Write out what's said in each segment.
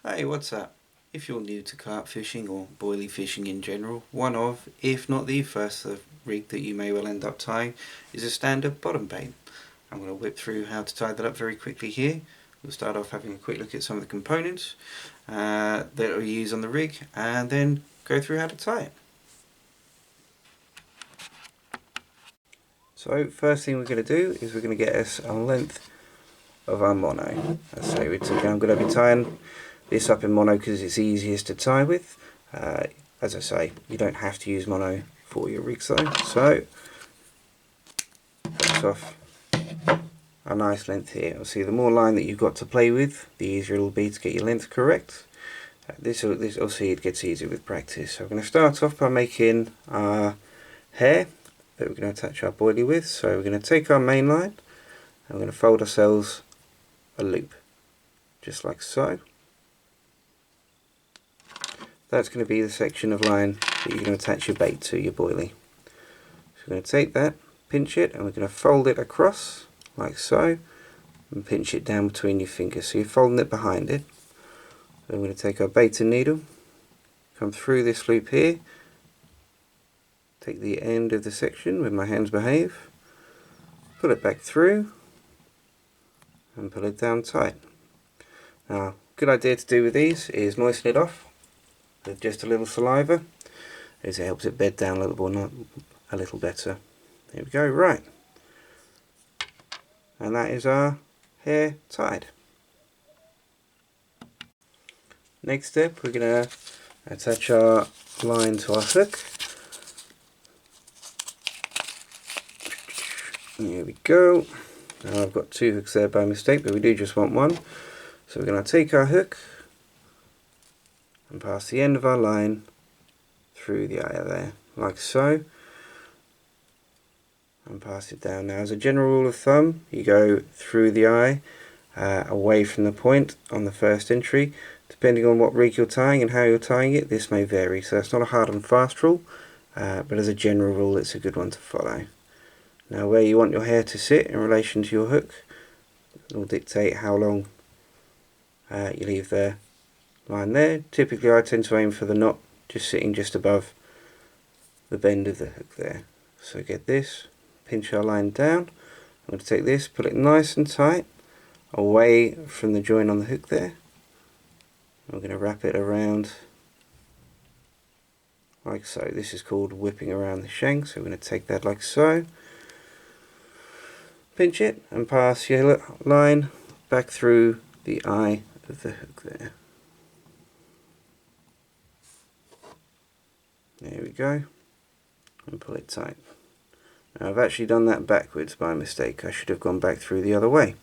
Hey, what's up? If you're new to carp fishing or boilie fishing in general, one of, if not the first rig that you may well end up tying is a standard bottom bait. I'm going to whip through how to tie that up very quickly here. We'll start off having a quick look at some of the components that we use on the rig and then go through how to tie it. So first thing we're going to do is we're going to get us a length of our mono. I'm going to be tying this up in mono because it's easiest to tie with. As I say, you don't have to use mono for your rigs though. So that's off a nice length here. Obviously, the more line that you've got to play with, the easier it'll be to get your length correct. This obviously it gets easier with practice. So I'm going to start off by making our hair that we're going to attach our boilie with. So we're going to take our main line and we're going to fold ourselves a loop, just like so. That's going to be the section of line that you're going to attach your bait to, your boilie. So we're going to take that, pinch it, and we're going to fold it across like so, and pinch it down between your fingers. So you're folding it behind it. Then we're going to take our baiting needle, come through this loop here, take the end of the section where my hands behave, pull it back through, and pull it down tight. Now, good idea to do with these is moisten it off with just a little saliva, as it helps it bed down a little better. There we go, right. And that is our hair tied. Next step, we're going to attach our line to our hook. There we go. Now I've got two hooks there by mistake, but we do just want one. So we're going to take our hook and pass the end of our line through the eye there, like so, and pass it down. Now, as a general rule of thumb, you go through the eye, away from the point on the first entry. Depending on what rig you're tying and how you're tying it, this may vary. So it's not a hard and fast rule, but as a general rule, it's a good one to follow. Now, where you want your hair to sit in relation to your hook will dictate how long you leave the line there. Typically, I tend to aim for the knot just sitting just above the bend of the hook there. So get this, pinch our line down. I'm going to take this, put it nice and tight away from the joint on the hook there. I'm going to wrap it around like so. This is called whipping around the shank, so we're going to take that like so. Pinch it and pass your line back through the eye of the hook there. There we go, and pull it tight. Now I've actually done that backwards by mistake. I should have gone back through the other way.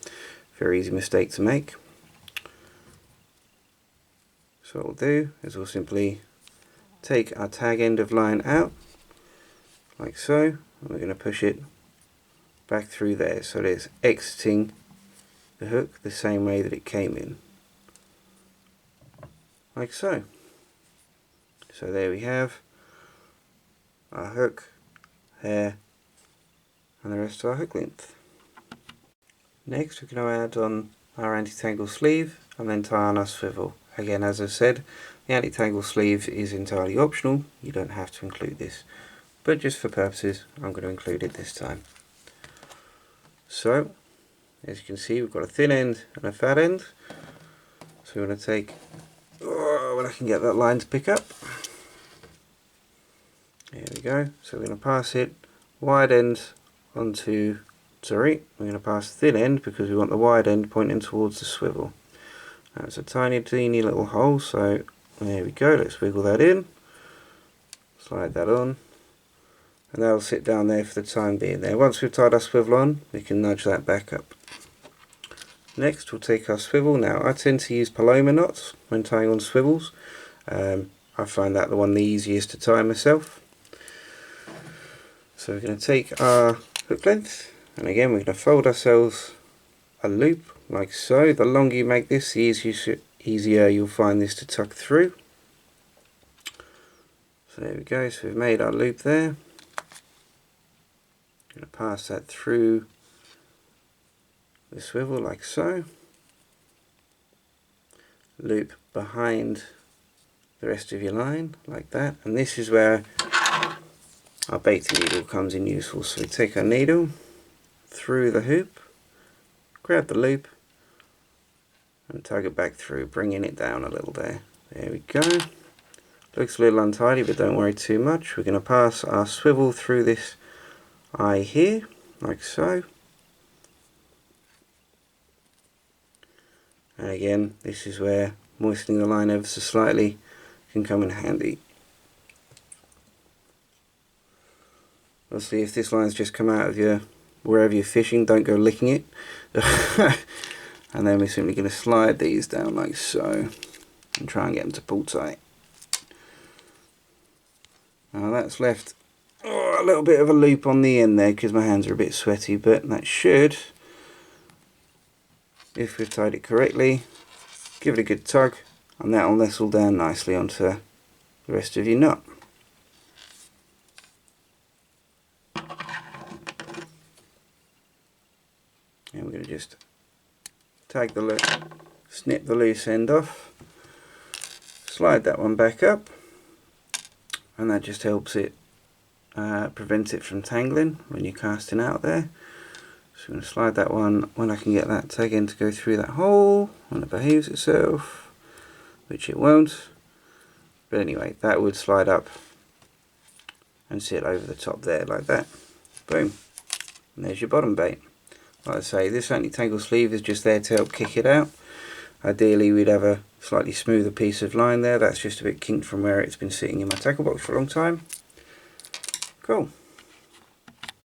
Very easy mistake to make. So what we'll do is we'll simply take our tag end of line out, like so, and we're going to push it back through there, so that it's exiting the hook the same way that it came in, like so. So there we have our hook, hair, and the rest of our hook length. Next, we're going to add on our anti-tangle sleeve and then tie on our swivel. Again, as I said, the anti-tangle sleeve is entirely optional. You don't have to include this, but just for purposes, I'm going to include it this time. So, as you can see, we've got a thin end and a fat end. So we're going to take, when I can get that line to pick up. There we go. So we're going to pass it wide end onto, we're going to pass the thin end because we want the wide end pointing towards the swivel. Now it's a tiny little hole, so there we go. Let's wiggle that in, slide that on, and that'll sit down there for the time being there. Once we've tied our swivel on, we can nudge that back up. Next, we'll take our swivel. Now, I tend to use Paloma knots when tying on swivels. I find that the easiest to tie myself. So we're going to take our hook length, and again we're going to fold ourselves a loop like so. The longer you make this, the easier you'll find this to tuck through. So there we go, so we've made our loop there. I'm going to pass that through the swivel like so. loop behind the rest of your line like that, and this is where our baiting needle comes in useful. So we take our needle through the hoop, grab the loop and tug it back through, bringing it down a little there. There we go. Looks a little untidy, but don't worry too much. We're going to pass our swivel through this eye here, like so. And again, this is where moistening the line ever so slightly can come in handy. Obviously, if this line's just come out of your wherever you're fishing, don't go licking it. And then we're simply going to slide these down like so and try and get them to pull tight. Now that's left a little bit of a loop on the end there because my hands are a bit sweaty, but that should, if we've tied it correctly, give it a good tug and that will nestle down nicely onto the rest of your knot. And we're going to just tag the loop, snip the loose end off, slide that one back up, and that just helps it prevent it from tangling when you're casting out there. So I'm going to slide that one when I can get that tag end to go through that hole when it behaves itself, which it won't. But anyway, that would slide up and sit over the top there like that. Boom. And there's your bottom bait. Like I say, this anti-tangle sleeve is just there to help kick it out. Ideally we'd have a slightly smoother piece of line there. That's just a bit kinked from where it's been sitting in my tackle box for a long time. Cool.